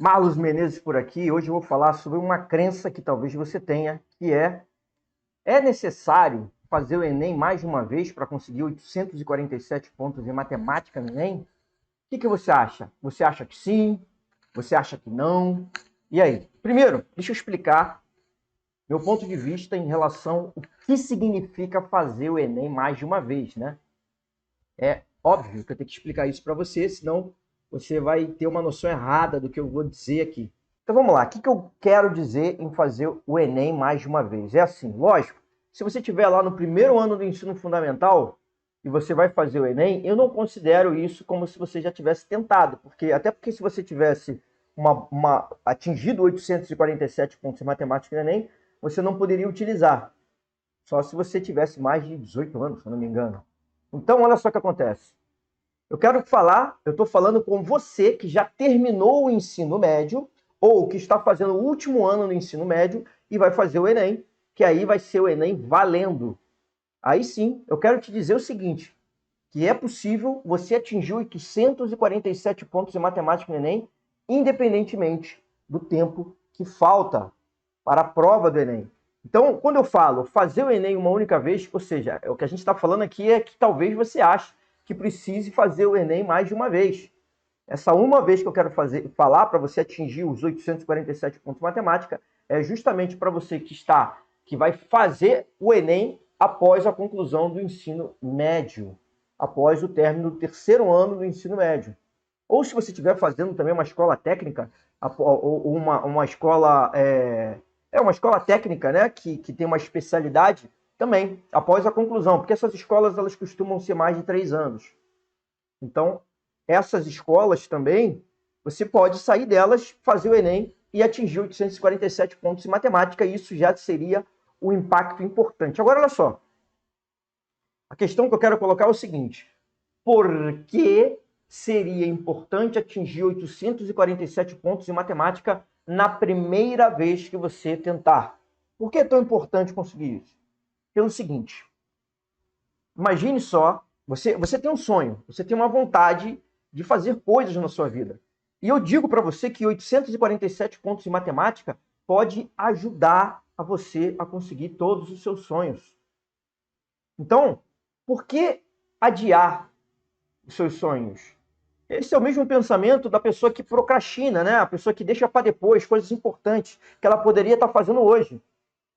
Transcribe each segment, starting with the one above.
Marlos Menezes por aqui. Hoje eu vou falar sobre uma crença que talvez você tenha, que é necessário fazer o Enem mais de uma vez para conseguir 847 pontos em matemática no Enem? O que você acha? Você acha que sim? Você acha que não? E aí? Primeiro, deixa eu explicar meu ponto de vista em relação ao que significa fazer o Enem mais de uma vez, né? É óbvio que eu tenho que explicar isso para você, senão você vai ter uma noção errada do que eu vou dizer aqui. Então vamos lá, o que eu quero dizer em fazer o Enem mais de uma vez? É assim, lógico, se você estiver lá no primeiro ano do ensino fundamental e você vai fazer o Enem, eu não considero isso como se você já tivesse tentado, até porque se você tivesse atingido 847 pontos em matemática no Enem, você não poderia utilizar, só se você tivesse mais de 18 anos, se eu não me engano. Então, olha só o que acontece. Eu estou falando com você que já terminou o ensino médio ou que está fazendo o último ano no ensino médio e vai fazer o Enem, que aí vai ser o Enem valendo. Aí sim, eu quero te dizer o seguinte, que é possível você atingir 847 pontos em matemática no Enem, independentemente do tempo que falta para a prova do Enem. Então, quando eu falo fazer o Enem uma única vez, ou seja, o que a gente está falando aqui é que talvez você ache que precise fazer o Enem mais de uma vez. Essa uma vez que eu quero falar para você atingir os 847 pontos de matemática é justamente para você que vai fazer o Enem após a conclusão do ensino médio, após o término do terceiro ano do ensino médio. Ou se você estiver fazendo também uma escola técnica, ou uma escola uma escola técnica, né, que tem uma especialidade também após a conclusão, porque essas escolas elas costumam ser mais de 3 anos. Então, essas escolas também, você pode sair delas, fazer o Enem e atingir 847 pontos em matemática, e isso já seria um impacto importante. Agora, olha só, a questão que eu quero colocar é o seguinte: por que seria importante atingir 847 pontos em matemática na primeira vez que você tentar? Por que é tão importante conseguir isso? Pelo seguinte, imagine só, você tem um sonho, você tem uma vontade de fazer coisas na sua vida. E eu digo para você que 847 pontos em matemática pode ajudar a você a conseguir todos os seus sonhos. Então, por que adiar os seus sonhos? Esse é o mesmo pensamento da pessoa que procrastina, né? A pessoa que deixa para depois coisas importantes que ela poderia estar fazendo hoje.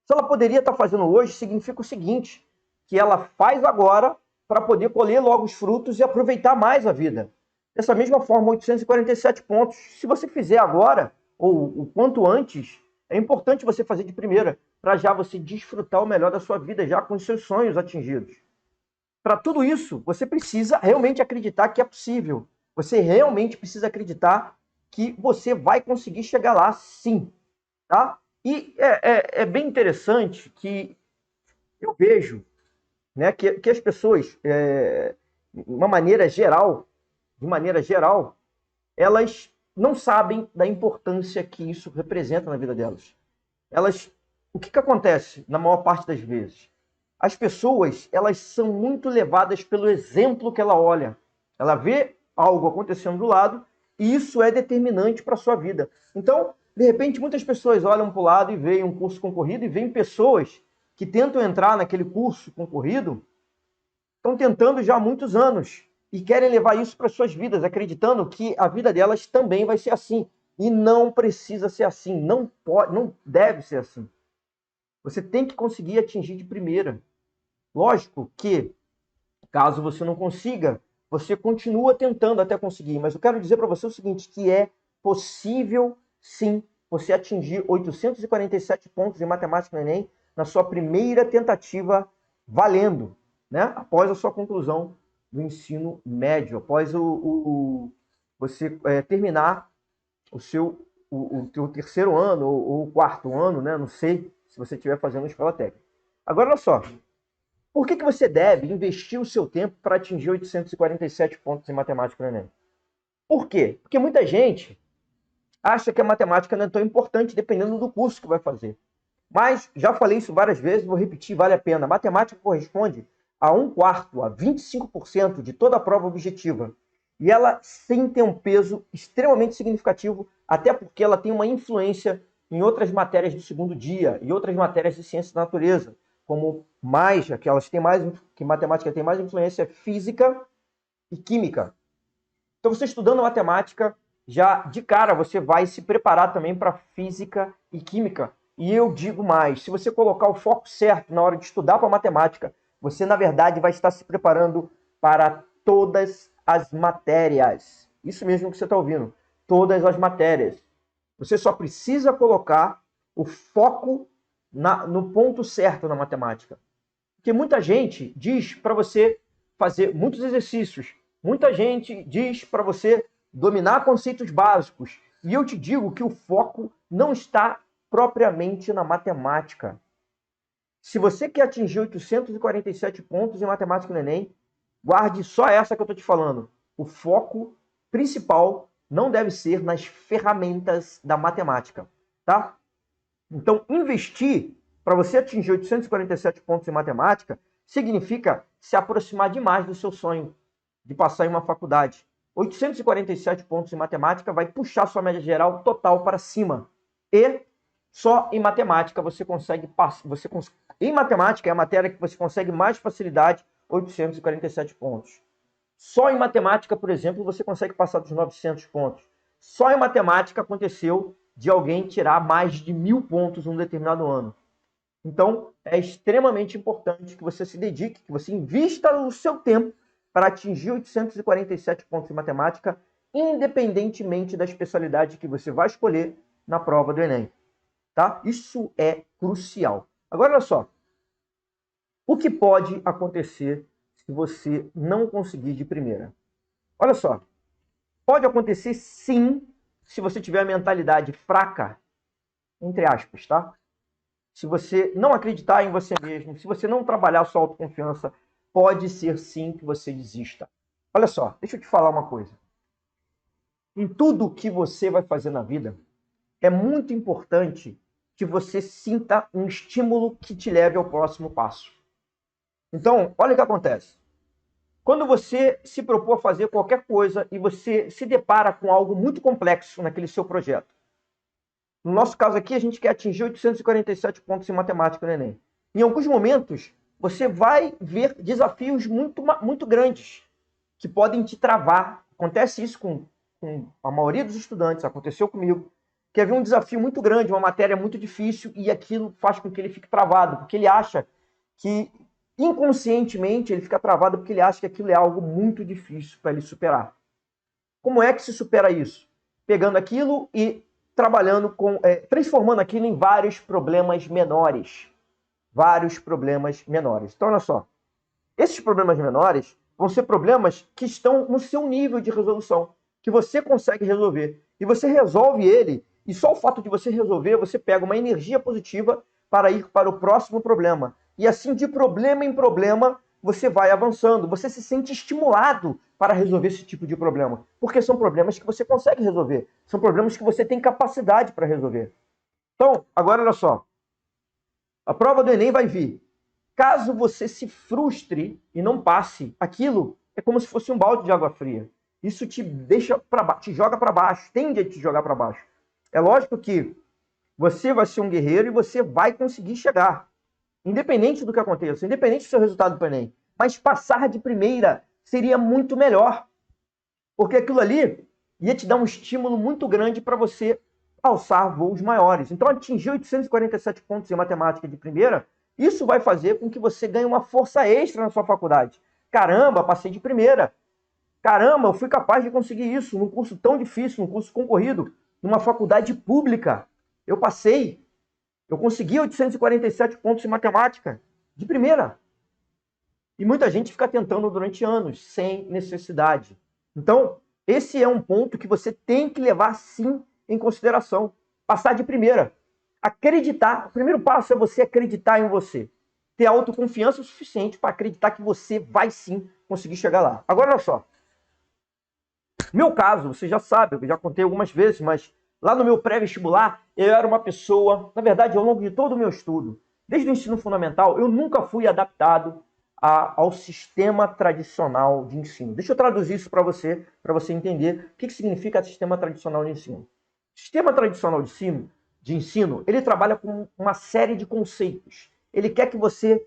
Se ela poderia estar fazendo hoje, significa o seguinte, que ela faz agora para poder colher logo os frutos e aproveitar mais a vida. Dessa mesma forma, 847 pontos. Se você fizer agora, ou o quanto antes, é importante você fazer de primeira, para já você desfrutar o melhor da sua vida, já com os seus sonhos atingidos. Para tudo isso, você precisa realmente acreditar que é possível. Você realmente precisa acreditar que você vai conseguir chegar lá, sim. Tá? E é bem interessante que eu vejo, né, que as pessoas, de maneira geral, elas não sabem da importância que isso representa na vida delas. O que acontece na maior parte das vezes? As pessoas, elas são muito levadas pelo exemplo que ela olha. Ela vê algo acontecendo do lado e isso é determinante para a sua vida. Então, de repente, muitas pessoas olham para o lado e veem um curso concorrido e veem pessoas que tentam entrar naquele curso concorrido, estão tentando já há muitos anos e querem levar isso para suas vidas, acreditando que a vida delas também vai ser assim. E não precisa ser assim, não pode, não deve ser assim. Você tem que conseguir atingir de primeira. Lógico que, caso você não consiga, você continua tentando até conseguir. Mas eu quero dizer para você o seguinte, que é possível, sim, você atingir 847 pontos em matemática no Enem na sua primeira tentativa valendo, né? Após a sua conclusão do ensino médio, após você terminar o teu terceiro ano ou o quarto ano, né? Não sei se você estiver fazendo escola técnica. Agora, olha só, por que você deve investir o seu tempo para atingir 847 pontos em matemática no Enem? Por quê? Porque muita gente acha que a matemática não é tão importante dependendo do curso que vai fazer. Mas, já falei isso várias vezes, vou repetir, vale a pena. A matemática corresponde a 1/4, a 25% de toda a prova objetiva. E ela sim tem um peso extremamente significativo, até porque ela tem uma influência em outras matérias do segundo dia e outras matérias de ciência da natureza, como mais, aquelas têm mais, que matemática tem mais influência, física e química. Então, você estudando matemática, já de cara você vai se preparar também para física e química. E eu digo mais, se você colocar o foco certo na hora de estudar para matemática, você na verdade vai estar se preparando para todas as matérias. Isso mesmo que você está ouvindo, todas as matérias. Você só precisa colocar o foco no ponto certo na matemática. Porque muita gente diz para você fazer muitos exercícios, muita gente diz para você dominar conceitos básicos. E eu te digo que o foco não está propriamente na matemática. Se você quer atingir 847 pontos em matemática no Enem, guarde só essa que eu estou te falando. O foco principal não deve ser nas ferramentas da matemática, tá? Então, investir para você atingir 847 pontos em matemática significa se aproximar demais do seu sonho de passar em uma faculdade. 847 pontos em matemática vai puxar sua média geral total para cima. E só em matemática você consegue passar. Em matemática é a matéria que você consegue mais facilidade 847 pontos. Só em matemática, por exemplo, você consegue passar dos 900 pontos. Só em matemática aconteceu de alguém tirar mais de 1.000 pontos em um determinado ano. Então, é extremamente importante que você se dedique, que você invista o seu tempo para atingir 847 pontos em matemática, independentemente da especialidade que você vai escolher na prova do Enem. Tá? Isso é crucial. Agora, olha só. O que pode acontecer se você não conseguir de primeira? Olha só. Pode acontecer sim, se você tiver a mentalidade fraca, entre aspas, tá? Se você não acreditar em você mesmo, se você não trabalhar a sua autoconfiança, pode ser sim que você desista. Olha só, deixa eu te falar uma coisa. Em tudo que você vai fazer na vida, é muito importante que você sinta um estímulo que te leve ao próximo passo. Então, olha o que acontece. Quando você se propõe a fazer qualquer coisa e você se depara com algo muito complexo naquele seu projeto. No nosso caso aqui, a gente quer atingir 847 pontos em matemática no Enem. Em alguns momentos, você vai ver desafios muito grandes que podem te travar. Acontece isso com a maioria dos estudantes, aconteceu comigo. Que havia um desafio muito grande, uma matéria muito difícil, e aquilo faz com que ele fique travado, porque ele acha que, inconscientemente, ele fica travado porque ele acha que aquilo é algo muito difícil para ele superar. Como é que se supera isso? Pegando aquilo e trabalhando transformando aquilo em vários problemas menores. Vários problemas menores. Então, olha só. Esses problemas menores vão ser problemas que estão no seu nível de resolução, que você consegue resolver. E você resolve ele, e só o fato de você resolver, você pega uma energia positiva para ir para o próximo problema. E assim, de problema em problema, você vai avançando. Você se sente estimulado para resolver esse tipo de problema. Porque são problemas que você consegue resolver. São problemas que você tem capacidade para resolver. Então, agora olha só. A prova do Enem vai vir. Caso você se frustre e não passe, aquilo é como se fosse um balde de água fria. Isso te deixa te joga para baixo, tende a te jogar para baixo. É lógico que você vai ser um guerreiro e você vai conseguir chegar. Independente do que aconteça, independente do seu resultado do Enem. Mas passar de primeira seria muito melhor. Porque aquilo ali ia te dar um estímulo muito grande para você alçar voos maiores. Então, atingir 847 pontos em matemática de primeira, isso vai fazer com que você ganhe uma força extra na sua faculdade. Caramba, passei de primeira. Caramba, eu fui capaz de conseguir isso num curso tão difícil, num curso concorrido, numa faculdade pública. Eu passei. Eu consegui 847 pontos em matemática de primeira. E muita gente fica tentando durante anos, sem necessidade. Então, esse é um ponto que você tem que levar, sim, em consideração. Passar de primeira. Acreditar. O primeiro passo é você acreditar em você. Ter autoconfiança o suficiente para acreditar que você vai, sim, conseguir chegar lá. Agora, olha só. Meu caso, você já sabe, eu já contei algumas vezes, mas lá no meu pré-vestibular, eu era uma pessoa, na verdade, ao longo de todo o meu estudo, desde o ensino fundamental, eu nunca fui adaptado ao sistema tradicional de ensino. Deixa eu traduzir isso para você entender o que significa sistema tradicional de ensino. O sistema tradicional de ensino, ele trabalha com uma série de conceitos. Ele quer que você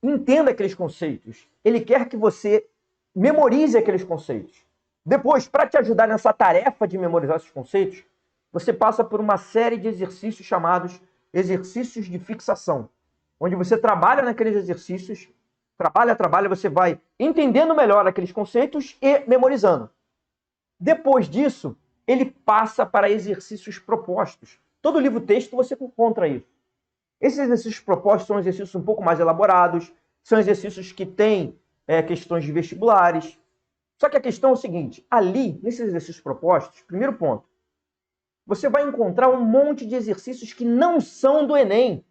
entenda aqueles conceitos. Ele quer que você memorize aqueles conceitos. Depois, para te ajudar nessa tarefa de memorizar esses conceitos, você passa por uma série de exercícios chamados exercícios de fixação, onde você trabalha naqueles exercícios, trabalha, você vai entendendo melhor aqueles conceitos e memorizando. Depois disso, ele passa para exercícios propostos. Todo livro-texto você encontra isso. Esses exercícios propostos são exercícios um pouco mais elaborados, são exercícios que têm questões de vestibulares. Só que a questão é o seguinte, ali, nesses exercícios propostos, primeiro ponto, você vai encontrar um monte de exercícios que não são do Enem.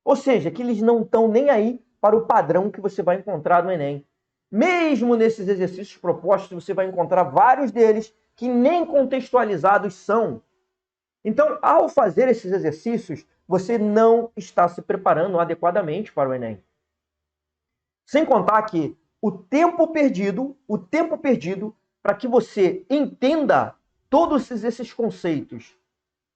Ou seja, que eles não estão nem aí para o padrão que você vai encontrar no Enem. Mesmo nesses exercícios propostos, você vai encontrar vários deles que nem contextualizados são. Então, ao fazer esses exercícios, você não está se preparando adequadamente para o Enem. Sem contar que o tempo perdido para que você entenda todos esses conceitos,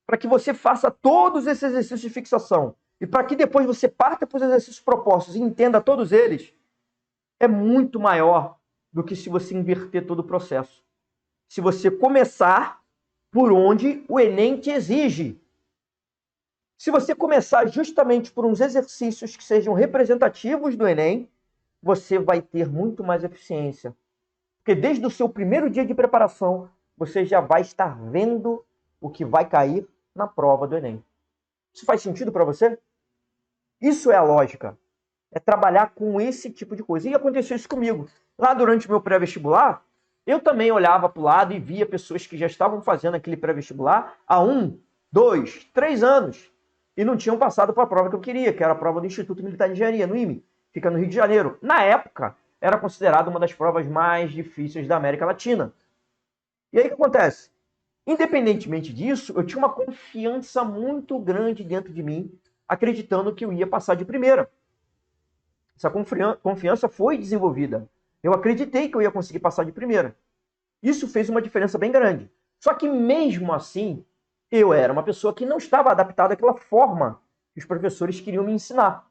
para que você faça todos esses exercícios de fixação e para que depois você parta para os exercícios propostos e entenda todos eles, é muito maior do que se você inverter todo o processo. Se você começar por onde o Enem te exige. Se você começar justamente por uns exercícios que sejam representativos do Enem, você vai ter muito mais eficiência. Porque desde o seu primeiro dia de preparação, você já vai estar vendo o que vai cair na prova do Enem. Isso faz sentido para você? Isso é a lógica. É trabalhar com esse tipo de coisa. E aconteceu isso comigo. Lá durante o meu pré-vestibular, eu também olhava para o lado e via pessoas que já estavam fazendo aquele pré-vestibular há 1, 2, 3 anos e não tinham passado para a prova que eu queria, que era a prova do Instituto Militar de Engenharia, no IME, fica no Rio de Janeiro. Na época, era considerada uma das provas mais difíceis da América Latina. E aí o que acontece? Independentemente disso, eu tinha uma confiança muito grande dentro de mim, acreditando que eu ia passar de primeira. Essa confiança foi desenvolvida. Eu acreditei que eu ia conseguir passar de primeira. Isso fez uma diferença bem grande. Só que mesmo assim, eu era uma pessoa que não estava adaptada àquela forma que os professores queriam me ensinar.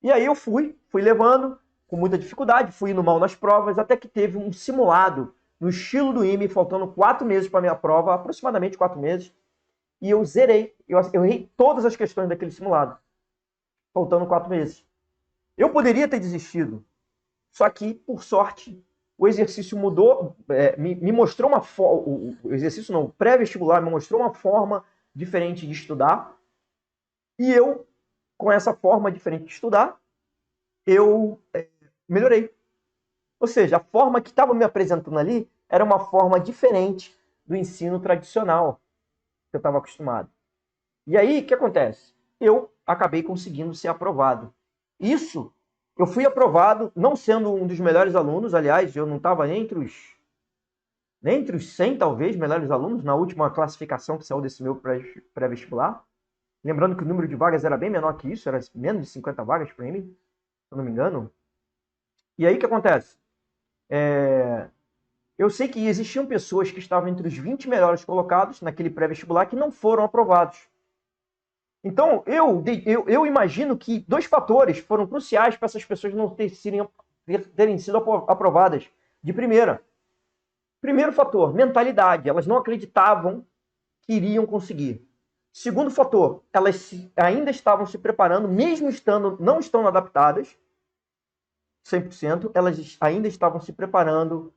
E aí eu fui levando com muita dificuldade, fui indo mal nas provas, até que teve um simulado no estilo do IME, faltando 4 meses para a minha prova, aproximadamente 4 meses, e eu zerei, eu errei todas as questões daquele simulado, faltando 4 meses. Eu poderia ter desistido, só que, por sorte, o exercício mudou, me mostrou uma forma, o exercício não, o pré-vestibular me mostrou uma forma diferente de estudar, e eu, com essa forma diferente de estudar, eu melhorei. Ou seja, a forma que estava me apresentando ali era uma forma diferente do ensino tradicional que eu estava acostumado. E aí, o que acontece? Eu acabei conseguindo ser aprovado. Isso, eu fui aprovado, não sendo um dos melhores alunos, aliás, eu não estava nem entre os 100, talvez, melhores alunos, na última classificação que saiu desse meu pré-vestibular. Lembrando que o número de vagas era bem menor que isso, era menos de 50 vagas para mim, se eu não me engano. E aí, o que acontece? Eu sei que existiam pessoas que estavam entre os 20 melhores colocados naquele pré-vestibular que não foram aprovados. Então, eu imagino que 2 fatores foram cruciais para essas pessoas não terem sido aprovadas de primeira. Primeiro fator, mentalidade. Elas não acreditavam que iriam conseguir. Segundo fator, elas ainda estavam se preparando, mesmo não estando adaptadas, 100%, elas ainda estavam se preparando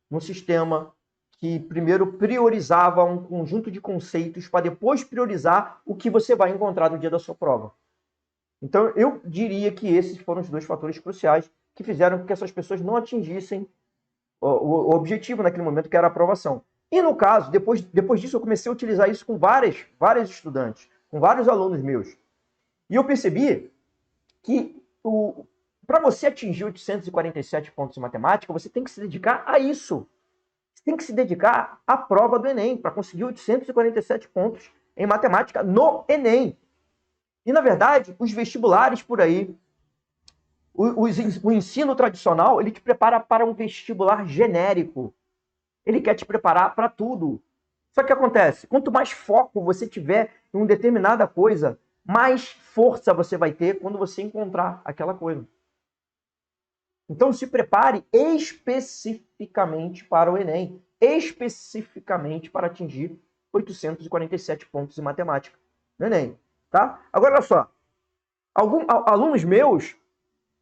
num sistema que primeiro priorizava um conjunto de conceitos para depois priorizar o que você vai encontrar no dia da sua prova. Então, eu diria que esses foram os 2 fatores cruciais que fizeram com que essas pessoas não atingissem o objetivo naquele momento, que era a aprovação. E no caso, depois disso, eu comecei a utilizar isso com vários estudantes, com vários alunos meus. E eu percebi que para você atingir 847 pontos em matemática, você tem que se dedicar a isso. Você tem que se dedicar à prova do Enem, para conseguir 847 pontos em matemática no Enem. E, na verdade, os vestibulares por aí, O ensino tradicional, ele te prepara para um vestibular genérico. Ele quer te preparar para tudo. Só que acontece, quanto mais foco você tiver em uma determinada coisa, mais força você vai ter quando você encontrar aquela coisa. Então se prepare especificamente para o Enem, especificamente para atingir 847 pontos em matemática no Enem, tá? Agora olha só, alunos meus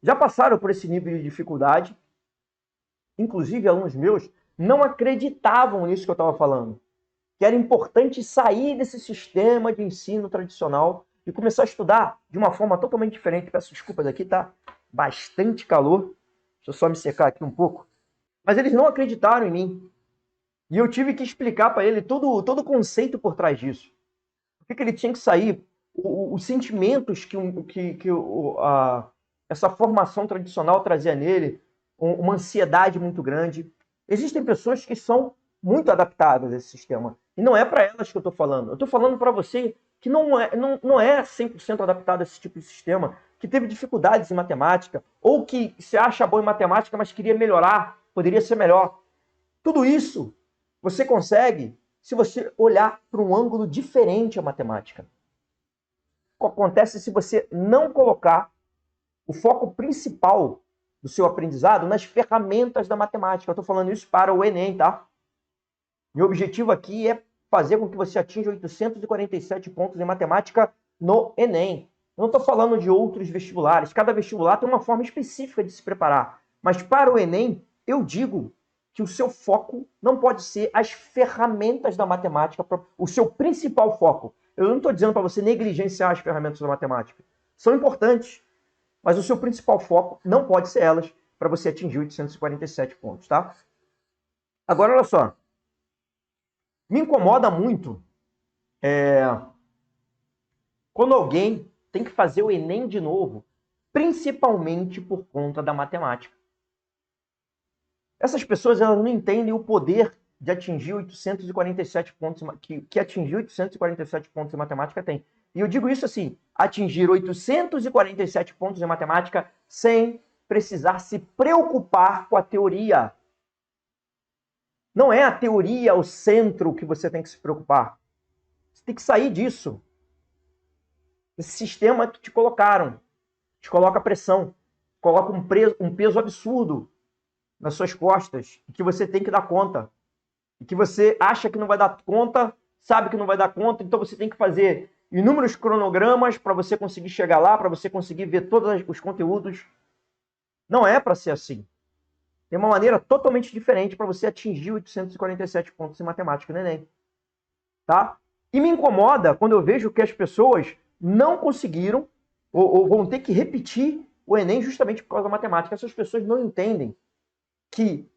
já passaram por esse nível de dificuldade, inclusive alunos meus não acreditavam nisso que eu estava falando, que era importante sair desse sistema de ensino tradicional e começar a estudar de uma forma totalmente diferente. Peço desculpas aqui, tá bastante calor. Deixa eu só me secar aqui um pouco. Mas eles não acreditaram em mim. E eu tive que explicar para ele todo o conceito por trás disso. Por que ele tinha que sair, os sentimentos essa formação tradicional trazia nele, uma ansiedade muito grande. Existem pessoas que são muito adaptadas a esse sistema. E não é para elas que eu estou falando. Eu estou falando para você que não é 100% adaptado a esse tipo de sistema, que teve dificuldades em matemática, ou que se acha bom em matemática, mas queria melhorar, poderia ser melhor. Tudo isso você consegue se você olhar para um ângulo diferente a matemática. O que acontece se você não colocar o foco principal do seu aprendizado nas ferramentas da matemática? Eu estou falando isso para o Enem, tá? Meu objetivo aqui é fazer com que você atinja 847 pontos em matemática no Enem. Eu não estou falando de outros vestibulares. Cada vestibular tem uma forma específica de se preparar. Mas para o Enem, eu digo que o seu foco não pode ser as ferramentas da matemática, o seu principal foco. Eu não estou dizendo para você negligenciar as ferramentas da matemática. São importantes, mas o seu principal foco não pode ser elas para você atingir 847 pontos, tá? Agora, olha só. Me incomoda muito quando alguém tem que fazer o Enem de novo, principalmente por conta da matemática. Essas pessoas elas não entendem o poder de atingir 847 pontos, que atingir 847 pontos em matemática tem. E eu digo isso assim, atingir 847 pontos em matemática sem precisar se preocupar com a teoria. Não é a teoria o centro que você tem que se preocupar. Você tem que sair disso. Esse sistema que te colocaram, te coloca pressão, coloca um peso absurdo nas suas costas, que você tem que dar conta. E que você acha que não vai dar conta, sabe que não vai dar conta, então você tem que fazer inúmeros cronogramas para você conseguir chegar lá, para você conseguir ver todos os conteúdos. Não é para ser assim. Tem uma maneira totalmente diferente para você atingir 847 pontos em matemática no Enem. Tá? E me incomoda quando eu vejo que as pessoas não conseguiram ou vão ter que repetir o Enem justamente por causa da matemática. Essas pessoas não entendem que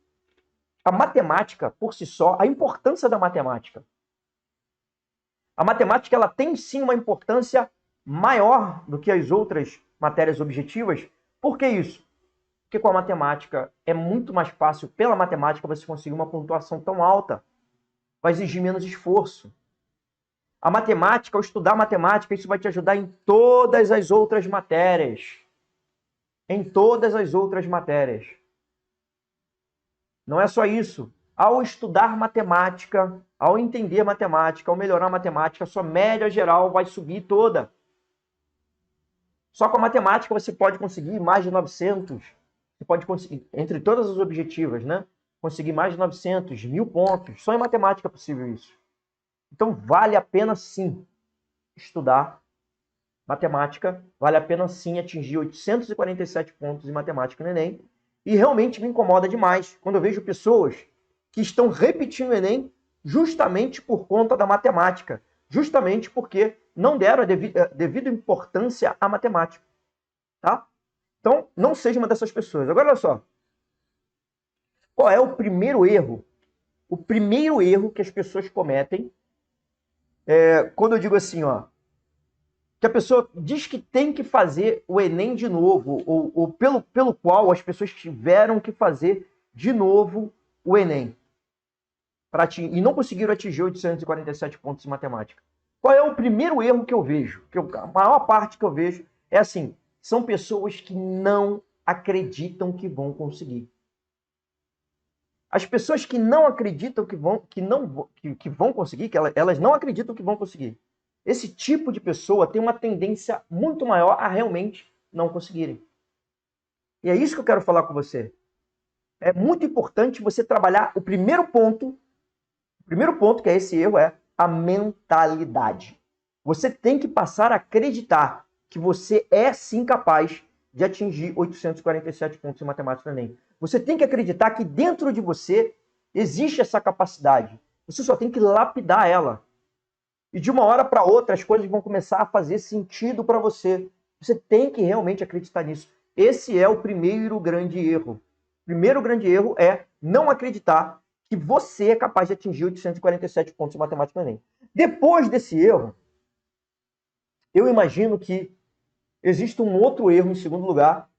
a matemática, por si só, a importância da matemática. A matemática ela tem sim uma importância maior do que as outras matérias objetivas. Por que isso? Porque com a matemática é muito mais fácil, pela matemática, você conseguir uma pontuação tão alta. Vai exigir menos esforço. A matemática, ao estudar matemática, isso vai te ajudar em todas as outras matérias. Em todas as outras matérias. Não é só isso. Ao estudar matemática, ao entender matemática, ao melhorar a matemática, a sua média geral vai subir toda. Só com a matemática você pode conseguir mais de 900. Você pode conseguir, entre todas as objetivas, né? Conseguir mais de 900, 1000 pontos. Só em matemática é possível isso. Então, vale a pena sim estudar matemática. Vale a pena sim atingir 847 pontos em matemática no Enem. E realmente me incomoda demais quando eu vejo pessoas que estão repetindo o Enem justamente por conta da matemática. Justamente porque não deram a devida importância à matemática. Tá? Então, não seja uma dessas pessoas. Agora, olha só. Qual é o primeiro erro? O primeiro erro que as pessoas cometem quando eu digo assim, ó, que a pessoa diz que tem que fazer o Enem de novo, ou pelo qual as pessoas tiveram que fazer de novo o Enem, e não conseguiram atingir 847 pontos em matemática. Qual é o primeiro erro que eu vejo? A maior parte que eu vejo é assim, são pessoas que não acreditam que vão conseguir. As pessoas que não acreditam que vão conseguir, elas não acreditam que vão conseguir. Esse tipo de pessoa tem uma tendência muito maior a realmente não conseguirem. E é isso que eu quero falar com você. É muito importante você trabalhar o primeiro ponto que é esse erro, é a mentalidade. Você tem que passar a acreditar que você é sim capaz de atingir 847 pontos em matemática no Enem. Você tem que acreditar que dentro de você existe essa capacidade. Você só tem que lapidar ela. E de uma hora para outra as coisas vão começar a fazer sentido para você. Você tem que realmente acreditar nisso. Esse é o primeiro grande erro. O primeiro grande erro é não acreditar que você é capaz de atingir 847 pontos em matemática no Enem. Depois desse erro, eu imagino que existe um outro erro em segundo lugar,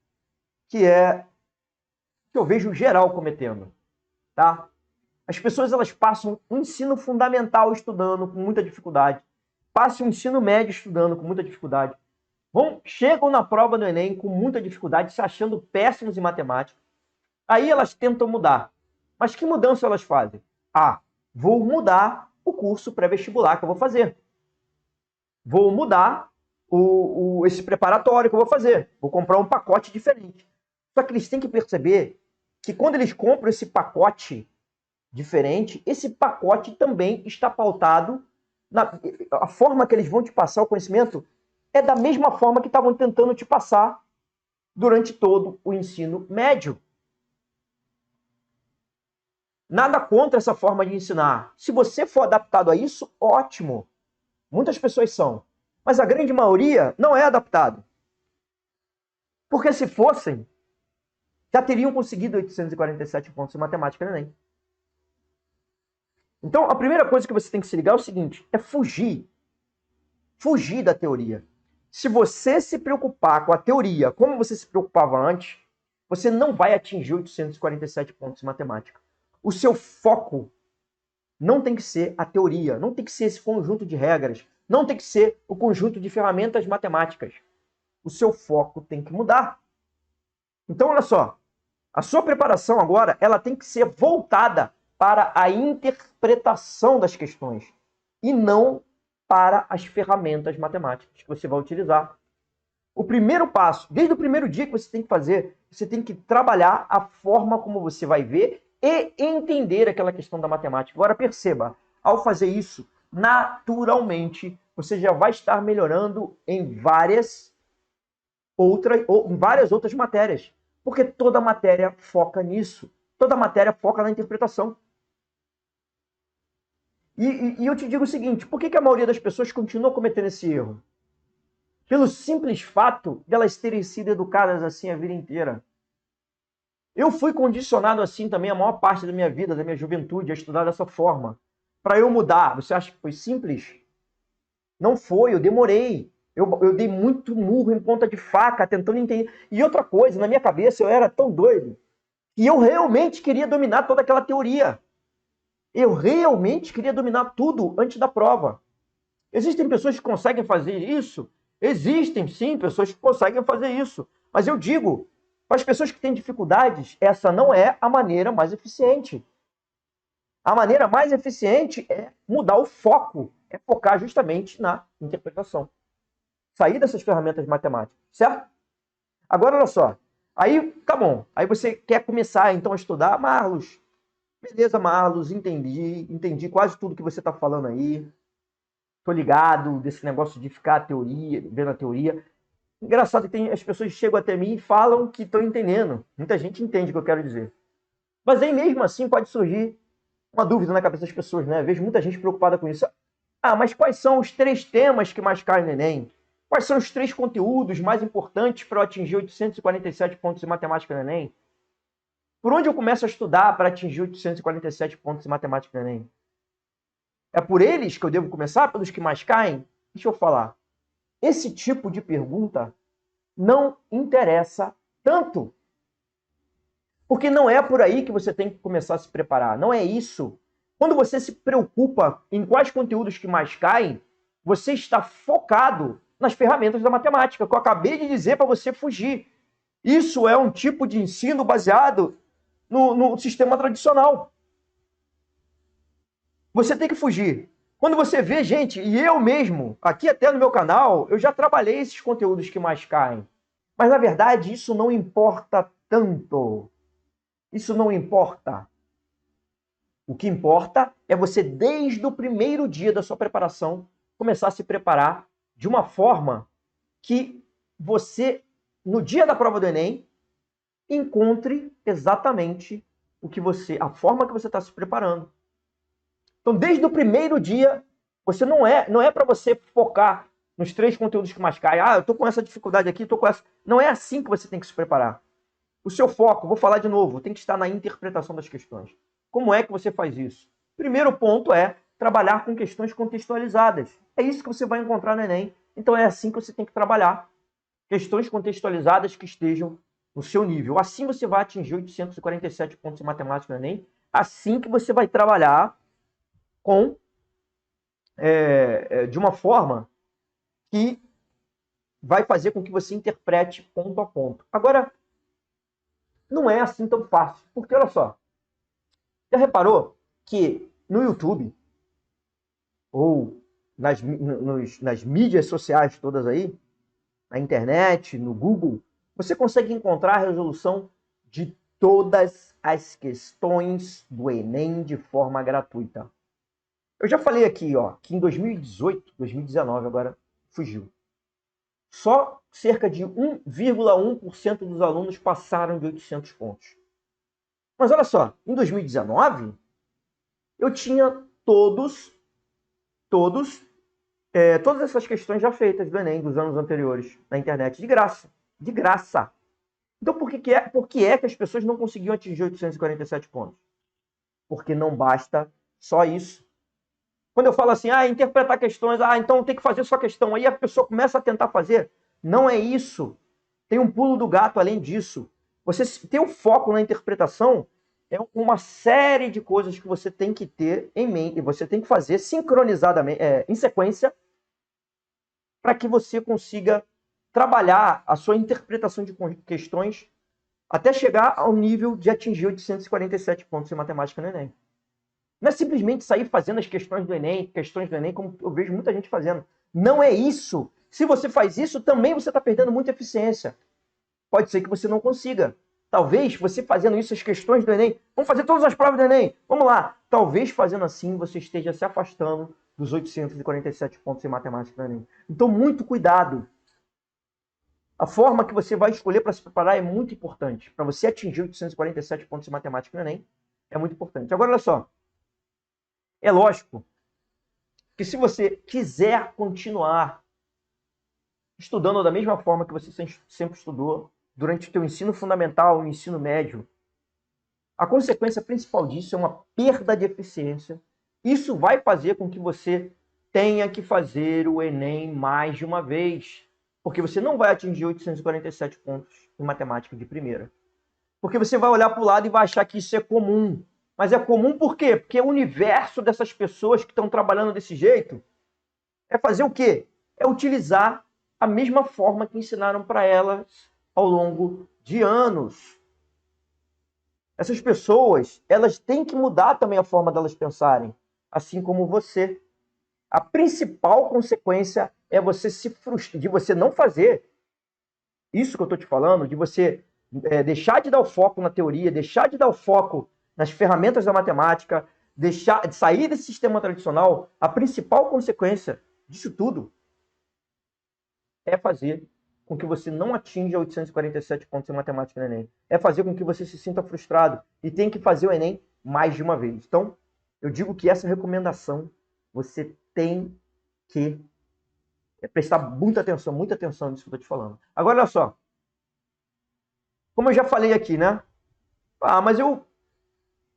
que é que eu vejo geral cometendo, tá? As pessoas elas passam o ensino fundamental estudando com muita dificuldade, passam o ensino médio estudando com muita dificuldade, chegam na prova do Enem com muita dificuldade, se achando péssimos em matemática. Aí elas tentam mudar. Mas que mudança elas fazem? Ah, vou mudar o curso pré-vestibular que eu vou fazer. Vou mudar esse preparatório que eu vou fazer. Vou comprar um pacote diferente. Só que eles têm que perceber que quando eles compram esse pacote diferente, esse pacote também está pautado a forma que eles vão te passar o conhecimento é da mesma forma que estavam tentando te passar durante todo o ensino médio. Nada contra essa forma de ensinar. Se você for adaptado a isso, ótimo. Muitas pessoas são. Mas a grande maioria não é adaptado. Porque se fossem, já teriam conseguido 847 pontos em matemática no Enem. Então, a primeira coisa que você tem que se ligar é o seguinte, é fugir. Fugir da teoria. Se você se preocupar com a teoria como você se preocupava antes, você não vai atingir 847 pontos em matemática. O seu foco não tem que ser a teoria, não tem que ser esse conjunto de regras, não tem que ser o conjunto de ferramentas matemáticas. O seu foco tem que mudar. Então, olha só, a sua preparação agora, ela tem que ser voltada para a interpretação das questões e não para as ferramentas matemáticas que você vai utilizar. O primeiro passo, desde o primeiro dia que você tem que fazer, você tem que trabalhar a forma como você vai ver e entender aquela questão da matemática. Agora perceba, ao fazer isso, naturalmente, você já vai estar melhorando em várias outras matérias. Porque toda matéria foca nisso. Toda matéria foca na interpretação. E eu te digo o seguinte, por que a maioria das pessoas continua cometendo esse erro? Pelo simples fato de elas terem sido educadas assim a vida inteira. Eu fui condicionado assim também a maior parte da minha vida, da minha juventude, a estudar dessa forma. Para eu mudar, você acha que foi simples? Não foi, eu demorei. Eu dei muito murro em ponta de faca, tentando entender. E outra coisa, na minha cabeça eu era tão doido que eu realmente queria dominar toda aquela teoria. Eu realmente queria dominar tudo antes da prova. Existem pessoas que conseguem fazer isso? Existem, sim, pessoas que conseguem fazer isso. Mas eu digo, para as pessoas que têm dificuldades, essa não é a maneira mais eficiente. A maneira mais eficiente é mudar o foco, é focar justamente na interpretação. Sair dessas ferramentas matemáticas, certo? Agora, olha só. Aí, tá bom. Aí você quer começar, então, a estudar. Marlos, beleza, Marlos, entendi quase tudo que você está falando aí. Tô ligado desse negócio de ficar vendo a teoria. Engraçado que as pessoas chegam até mim e falam que estão entendendo. Muita gente entende o que eu quero dizer. Mas aí mesmo assim pode surgir uma dúvida na cabeça das pessoas, né? Eu vejo muita gente preocupada com isso. Ah, mas quais são os 3 temas que mais caem no Enem? Quais são os 3 conteúdos mais importantes para eu atingir 847 pontos em matemática no Enem? Por onde eu começo a estudar para atingir 847 pontos em matemática no Enem? É por eles que eu devo começar? Pelos que mais caem? Deixa eu falar. Esse tipo de pergunta não interessa tanto. Porque não é por aí que você tem que começar a se preparar. Não é isso. Quando você se preocupa em quais conteúdos que mais caem, você está focado nas ferramentas da matemática, que eu acabei de dizer para você fugir. Isso é um tipo de ensino baseado no sistema tradicional. Você tem que fugir. Quando você vê, gente, e eu mesmo, aqui até no meu canal, eu já trabalhei esses conteúdos que mais caem. Mas, na verdade, isso não importa tanto. Isso não importa. O que importa é você, desde o primeiro dia da sua preparação, começar a se preparar de uma forma que você, no dia da prova do Enem, encontre exatamente a forma que você está se preparando. Então, desde o primeiro dia, você não é para você focar nos 3 conteúdos que mais caem. Eu estou com essa dificuldade aqui, estou com essa. Não é assim que você tem que se preparar. O seu foco, vou falar de novo, tem que estar na interpretação das questões. Como é que você faz isso? Primeiro ponto é trabalhar com questões contextualizadas. É isso que você vai encontrar no Enem. Então é assim que você tem que trabalhar. Questões contextualizadas que estejam no seu nível. Assim você vai atingir 847 pontos em matemática no Enem. Assim que você vai trabalhar de uma forma que vai fazer com que você interprete ponto a ponto. Agora, não é assim tão fácil. Porque, olha só, já reparou que no YouTube ou nas mídias sociais todas aí, na internet, no Google, você consegue encontrar a resolução de todas as questões do Enem de forma gratuita. Eu já falei aqui, que em 2018, 2019 agora fugiu. Só cerca de 1,1% dos alunos passaram de 800 pontos. Mas olha só, em 2019, eu tinha todas essas questões já feitas do Enem dos anos anteriores na internet, de graça. De graça. Então por que é que as pessoas não conseguiam atingir 847 pontos? Porque não basta só isso. Quando eu falo assim, interpretar questões, então tem que fazer só questão. Aí a pessoa começa a tentar fazer. Não é isso. Tem um pulo do gato além disso. Você ter o foco na interpretação é uma série de coisas que você tem que ter em mente, você tem que fazer sincronizadamente, em sequência, para que você consiga trabalhar a sua interpretação de questões até chegar ao nível de atingir 847 pontos em matemática no Enem. Não é simplesmente sair fazendo as questões do Enem, como eu vejo muita gente fazendo. Não é isso. Se você faz isso, também você está perdendo muita eficiência. Pode ser que você não consiga. Talvez você fazendo isso, as questões do Enem, vamos fazer todas as provas do Enem, vamos lá. Talvez fazendo assim você esteja se afastando dos 847 pontos em matemática do Enem. Então, muito cuidado. A forma que você vai escolher para se preparar é muito importante. Para você atingir 847 pontos em matemática no Enem, é muito importante. Agora, olha só. É lógico que se você quiser continuar estudando da mesma forma que você sempre estudou, durante o teu ensino fundamental e ensino médio, a consequência principal disso é uma perda de eficiência. Isso vai fazer com que você tenha que fazer o Enem mais de uma vez, porque você não vai atingir 847 pontos em matemática de primeira. Porque você vai olhar para o lado e vai achar que isso é comum. Mas é comum por quê? Porque o universo dessas pessoas que estão trabalhando desse jeito é fazer o quê? É utilizar a mesma forma que ensinaram para elas ao longo de anos. Essas pessoas, elas têm que mudar também a forma delas pensarem, assim como você. A principal consequência é você se frustrar, de você não fazer isso que eu estou te falando, de você deixar de dar o foco na teoria, deixar de dar o foco nas ferramentas da matemática, deixar de sair desse sistema tradicional. A principal consequência disso tudo é fazer com que você não atinja 847 pontos em matemática no Enem. É fazer com que você se sinta frustrado e tenha que fazer o Enem mais de uma vez. Então, eu digo que essa recomendação você tem que prestar muita atenção nisso que eu estou te falando. Agora, olha só. Como eu já falei aqui, né? Mas eu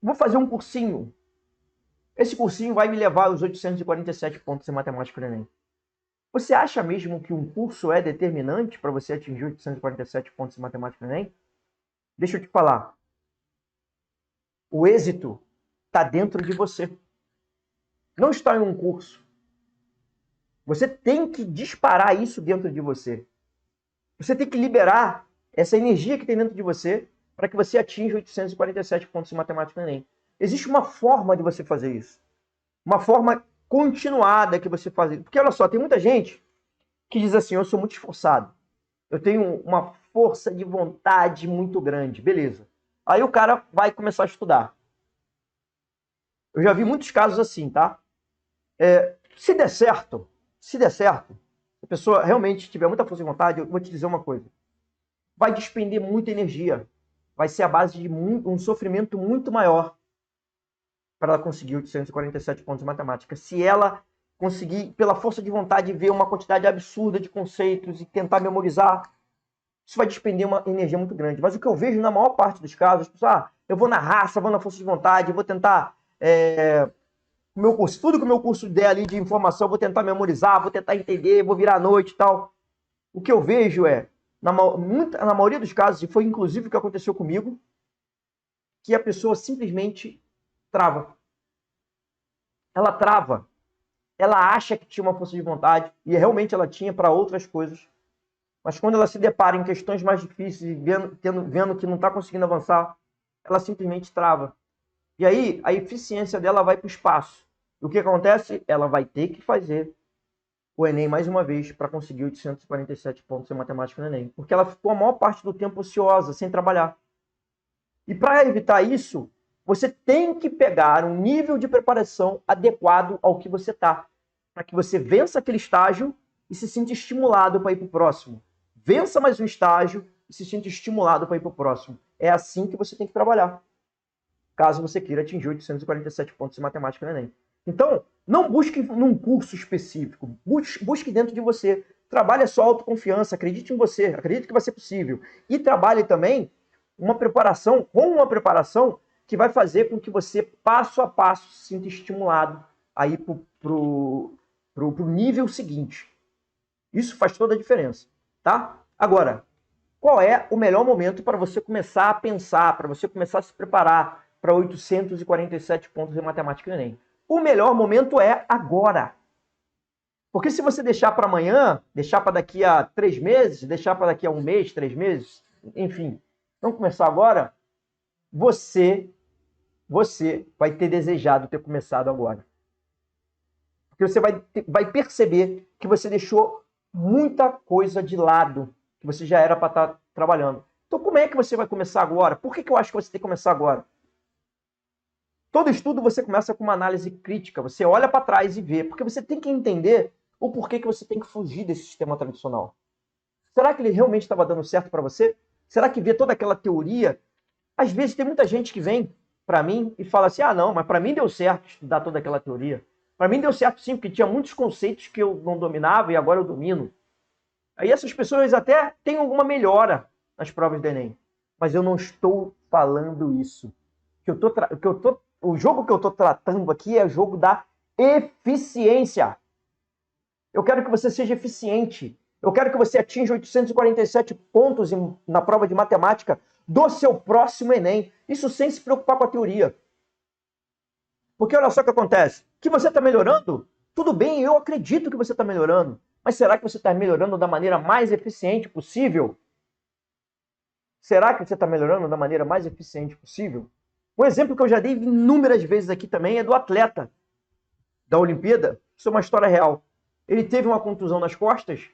vou fazer um cursinho. Esse cursinho vai me levar aos 847 pontos em matemática no Enem. Você acha mesmo que um curso é determinante para você atingir 847 pontos em matemática no Enem? Deixa eu te falar. O êxito está dentro de você. Não está em um curso. Você tem que disparar isso dentro de você. Você tem que liberar essa energia que tem dentro de você para que você atinja 847 pontos em matemática no Enem. Existe uma forma de você fazer isso. Uma forma continuada que você faz. Porque olha só, tem muita gente que diz assim, eu sou muito esforçado. Eu tenho uma força de vontade muito grande. Beleza. Aí o cara vai começar a estudar. Eu já vi muitos casos assim, tá? Se der certo, se a pessoa realmente tiver muita força de vontade, eu vou te dizer uma coisa. Vai despender muita energia. Vai ser a base de um sofrimento muito maior para ela conseguir 847 pontos em matemática. Se ela conseguir, pela força de vontade, ver uma quantidade absurda de conceitos e tentar memorizar, isso vai despender uma energia muito grande. Mas o que eu vejo na maior parte dos casos, as pessoas, eu vou na raça, vou na força de vontade, vou tentar meu curso, tudo que o meu curso der ali de informação, vou tentar memorizar, vou tentar entender, vou virar à noite e tal. O que eu vejo na maioria dos casos, e foi inclusive o que aconteceu comigo, que a pessoa simplesmente trava. Ela trava. Ela acha que tinha uma força de vontade, e realmente ela tinha para outras coisas. Mas quando ela se depara em questões mais difíceis, vendo que não está conseguindo avançar, ela simplesmente trava. E aí, a eficiência dela vai para o espaço. E o que acontece? Ela vai ter que fazer o Enem mais uma vez para conseguir 847 pontos em matemática no Enem. Porque ela ficou a maior parte do tempo ociosa, sem trabalhar. E para evitar isso, você tem que pegar um nível de preparação adequado ao que você está. Para que você vença aquele estágio e se sinta estimulado para ir para o próximo. Vença mais um estágio e se sinta estimulado para ir para o próximo. É assim que você tem que trabalhar, caso você queira atingir 847 pontos em matemática no Enem. Então, não busque num curso específico, busque dentro de você. Trabalhe a sua autoconfiança, acredite em você, acredite que vai ser possível. E trabalhe também com uma preparação que vai fazer com que você, passo a passo, se sinta estimulado a ir para o nível seguinte. Isso faz toda a diferença, tá? Agora, qual é o melhor momento para você começar a pensar, para você começar a se preparar para 847 pontos em matemática no Enem? O melhor momento é agora. Porque se você deixar para amanhã, deixar para daqui a 3 meses, deixar para daqui a 1 mês, 3 meses, enfim, não começar agora, você vai ter desejado ter começado agora. Porque você vai perceber que você deixou muita coisa de lado que você já era para estar trabalhando. Então, como é que você vai começar agora? Por que eu acho que você tem que começar agora? Todo estudo você começa com uma análise crítica. Você olha para trás e vê. Porque você tem que entender o porquê que você tem que fugir desse sistema tradicional. Será que ele realmente estava dando certo para você? Será que ver toda aquela teoria? Às vezes tem muita gente que vem para mim e fala assim, não, mas para mim deu certo estudar toda aquela teoria. Para mim deu certo sim, porque tinha muitos conceitos que eu não dominava e agora eu domino. Aí essas pessoas até têm alguma melhora nas provas do Enem. Mas eu não estou falando isso. O jogo que eu estou tratando aqui é o jogo da eficiência. Eu quero que você seja eficiente. Eu quero que você atinja 847 pontos na prova de matemática do seu próximo Enem. Isso sem se preocupar com a teoria. Porque olha só o que acontece. Que você está melhorando? Tudo bem, eu acredito que você está melhorando. Mas será que você está melhorando da maneira mais eficiente possível? Será que você está melhorando da maneira mais eficiente possível? Um exemplo que eu já dei inúmeras vezes aqui também é do atleta da Olimpíada. Isso é uma história real. Ele teve uma contusão nas costas.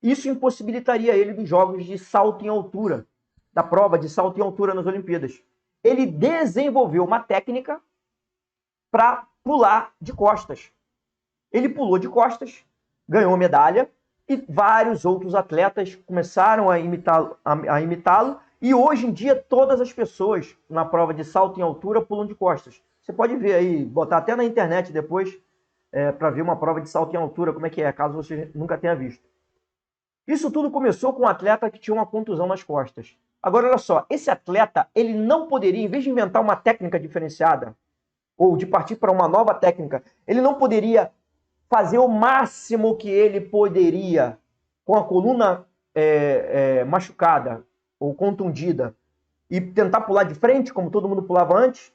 Isso impossibilitaria ele dos jogos de salto em altura, da prova de salto em altura nas Olimpíadas. Ele desenvolveu uma técnica para pular de costas. Ele pulou de costas, ganhou medalha, e vários outros atletas começaram a imitá-lo, e hoje em dia todas as pessoas na prova de salto em altura pulam de costas. Você pode ver aí, botar até na internet depois, para ver uma prova de salto em altura, como é que é, caso você nunca tenha visto. Isso tudo começou com um atleta que tinha uma contusão nas costas. Agora, olha só, esse atleta, ele não poderia, em vez de inventar uma técnica diferenciada, ou de partir para uma nova técnica, ele não poderia fazer o máximo que ele poderia com a coluna machucada ou contundida e tentar pular de frente, como todo mundo pulava antes?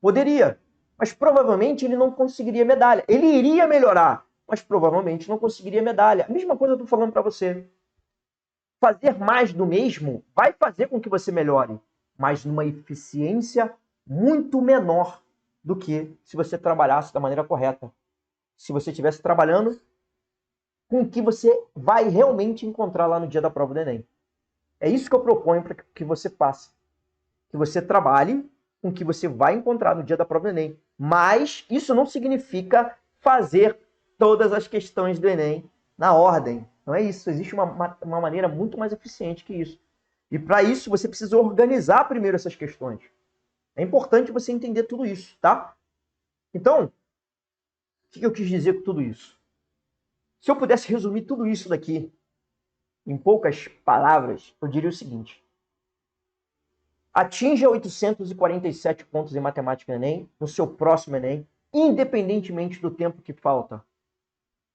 Poderia, mas provavelmente ele não conseguiria medalha. Ele iria melhorar, mas provavelmente não conseguiria medalha. A mesma coisa eu estou falando para você. fazer mais do mesmo vai fazer com que você melhore, mas numa eficiência muito menor do que se você trabalhasse da maneira correta. Se você estivesse trabalhando com o que você vai realmente encontrar lá no dia da prova do Enem. É isso que eu proponho para que você faça. Que você trabalhe com o que você vai encontrar no dia da prova do Enem. Mas isso não significa fazer todas as questões do Enem na ordem. Não é isso. Existe uma maneira muito mais eficiente que isso. E para isso você precisa organizar primeiro essas questões. É importante você entender tudo isso, tá? Então, o que eu quis dizer com tudo isso? Se eu pudesse resumir tudo isso daqui em poucas palavras, eu diria o seguinte: atinja 847 pontos em matemática no Enem, no seu próximo Enem, independentemente do tempo que falta.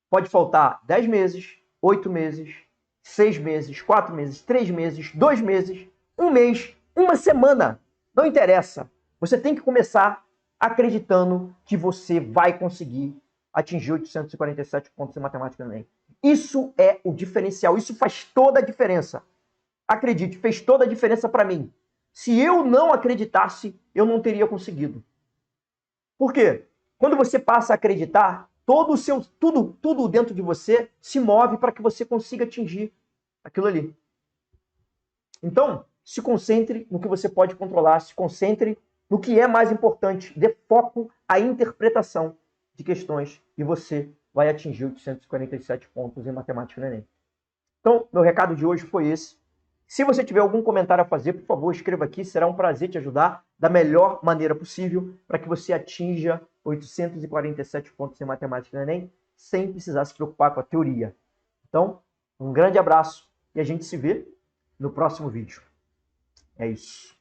Pode faltar 10 meses, 8 meses, 6 meses, 4 meses, 3 meses, 2 meses, 1 mês, uma semana. Não interessa. Você tem que começar acreditando que você vai conseguir atingir 847 pontos em matemática no Enem. Isso é o diferencial. Isso faz toda a diferença. Acredite, fez toda a diferença para mim. Se eu não acreditasse, eu não teria conseguido. Por quê? Quando você passa a acreditar, tudo dentro de você se move para que você consiga atingir aquilo ali. Então, se concentre no que você pode controlar, se concentre no que é mais importante, dê foco à interpretação de questões e você vai atingir 847 pontos em matemática no Enem. Então, meu recado de hoje foi esse. Se você tiver algum comentário a fazer, por favor, escreva aqui. Será um prazer te ajudar da melhor maneira possível para que você atinja 847 pontos em matemática no Enem sem precisar se preocupar com a teoria. Então, um grande abraço e a gente se vê no próximo vídeo. É isso.